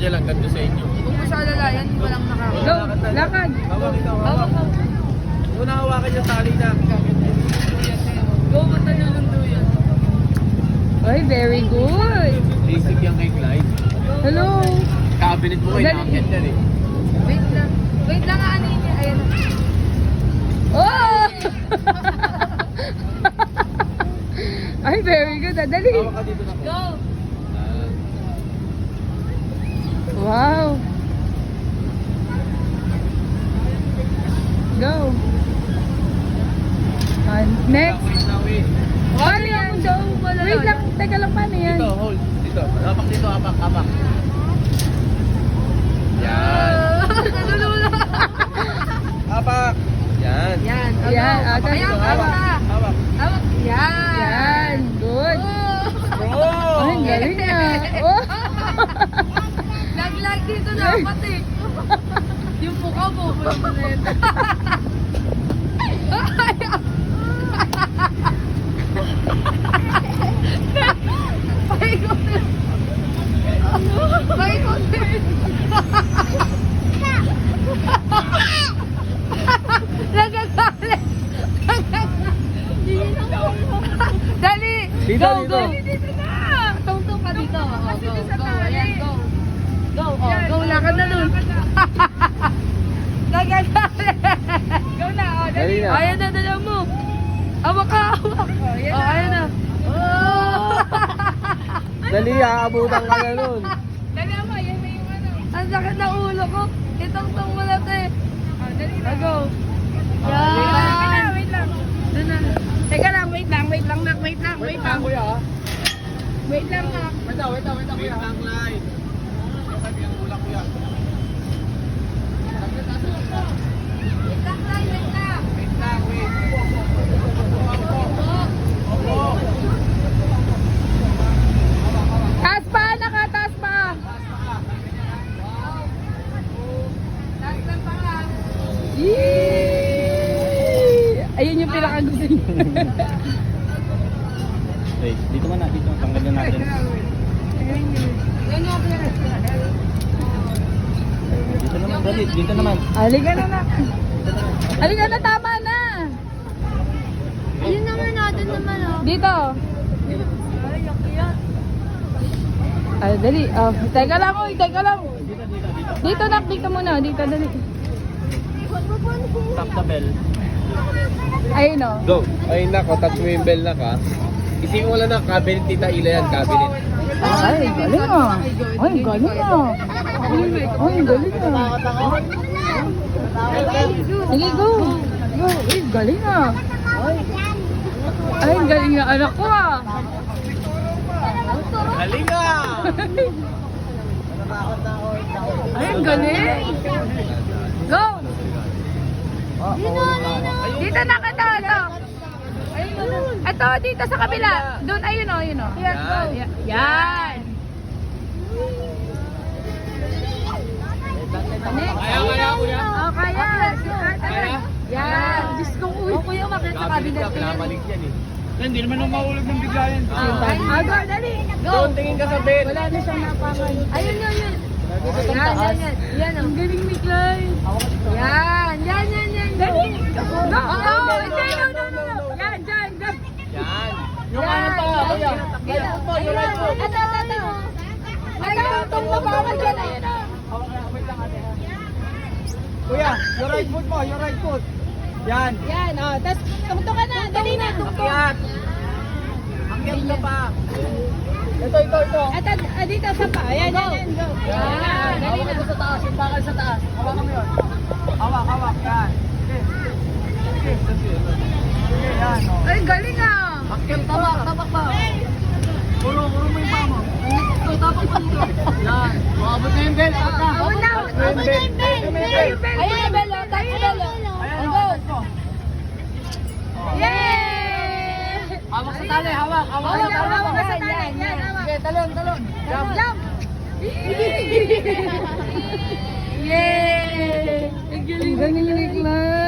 niya lang ganda sa inyo. Kung gusto alalayan, walang nakakita. Go, lakad. Hawak ikaw, hawak. Una hawakan yung tali na. Go, mata niyo ng duyan. Ay, very good. Basic yan kay Clyde. Hello. Cabinet mo kayo, nakakit yan eh. Wait lang. Wait lang, ano yun? Ayan. Oh! Ay, very good. Dali. Hawak ka dito na po. Go! Wow. Go. Next. Wait. Paano yan? Wait lang. Teka lang, paano yan? Dito, hold. Dito. Hapak dito, hapak, hapak. Yan. Nalulula. Hapak. Yan. Yan. Yan. Hapak Ayan, dito, hawak hawak. na. Hawak. Hawak. Yan. Yan. Good. Oh! Ay, galing na. Oh. Lag-lag dito dapat eh. Yung puka mo. Nagagalit. Dali. Dito, Go, dito. go. Dito na. Tungtong ka dito. Go, go. Ayan, go. Go, go. Lakad na dun. Nagagalit. Go na. Dali na. Ayan na, dala mo. Hawak ka, hawak. Ayan na. Dali, aabutan ka na nun. Dali mo, yan na yung ano. Ang sakit na ulo ko. Itong mo lang eh. Dali na. Go. Yan. Wait lang. Doon na. Teka lang, wait lang, nak, wait lang. Kuya, ah. Wait lang, nak. Wait lang, kuya. Wait lang, Clyde. Sabi yung ulak, kuya. Wait lang, Lai, wait lang. Wait lang, wait. Opo. Taas pa, naka, taas pa. Taas lang pa ka. Yee! Ayun yung pinakagusto niyo. Wait, dito man na, dito. Tanggalin natin. Yan yung Dito naman, dali. Dito naman. Halika na na. Halika na, tama na. Ayun naman natin naman, oh. Dito. Ay, dali. Oh, teka lang, oy, teka lang. Dito, nak, dito muna. Dito, dali. Tap the bell. Ayun, oh. Go. Ay, nako, touch mo yung bell na ka. Isipin mo lang na cabinet, Tita Ila yan, cabinet. Ay, galing ah. Ay, galing ah. Ay, galing ah. Sige, go. Go. Ay, galing ah. Ay, galing na anak ko ah. Halika! Ay, galing. Go. Dito na ka ito. Ito, dito sa kabila. Doon, ayun o, ayun o. Yan. Yan. Kaya, kuya. Oh, kaya. Kaya? Yan. Diyos kong uy. Kuya, umakit sa Cabinet cabinet ka, ko yan. pinabalik yan eh. Hindi naman nung mahulog ng bigla yan. Ah, go, dali. Doon, tingin ka sa bell. Wala na siyang napangan. Ayun, yun, yun. Yan. Yan, oh. Ang galing ni Clyde. Yan. Dali. Go. Oo, Oh, hindi, no. Yan, dyan, dyan. Yan. Yung ano pa, kuya. Right foot mo, yung right foot. Ito. Itong bawal dyan, ayun o. Wait lang, ate. Kuya, yung right foot mo, yung right foot. Yan. Yan, oh. Tapos, tungtong ka na. Dali na. Akyat. Akyat ka pa. Ito. At dito sa pa. Ayan, yan. Go. Yan. Dali Hawak na. ka sa taas, yung bakal sa taas. Hawakan mo yun. Hawak. Yan. Sige, yan. Oh. Ay, galing ah. Akyat, tapak pa. Puro mo yung paa mo. Tapak pa dito. Yan. Maabot na yung bell. Abot na. Abot na yung bell. Ayun na, Belo. Tayo, Belo. Ayan, Go. let's go. Yay! Hawak sa tali, hawak. Hawak ka sa tali. Yan, hawak. Sige, talon. Jump. Yay! Ang galing ni Clyde.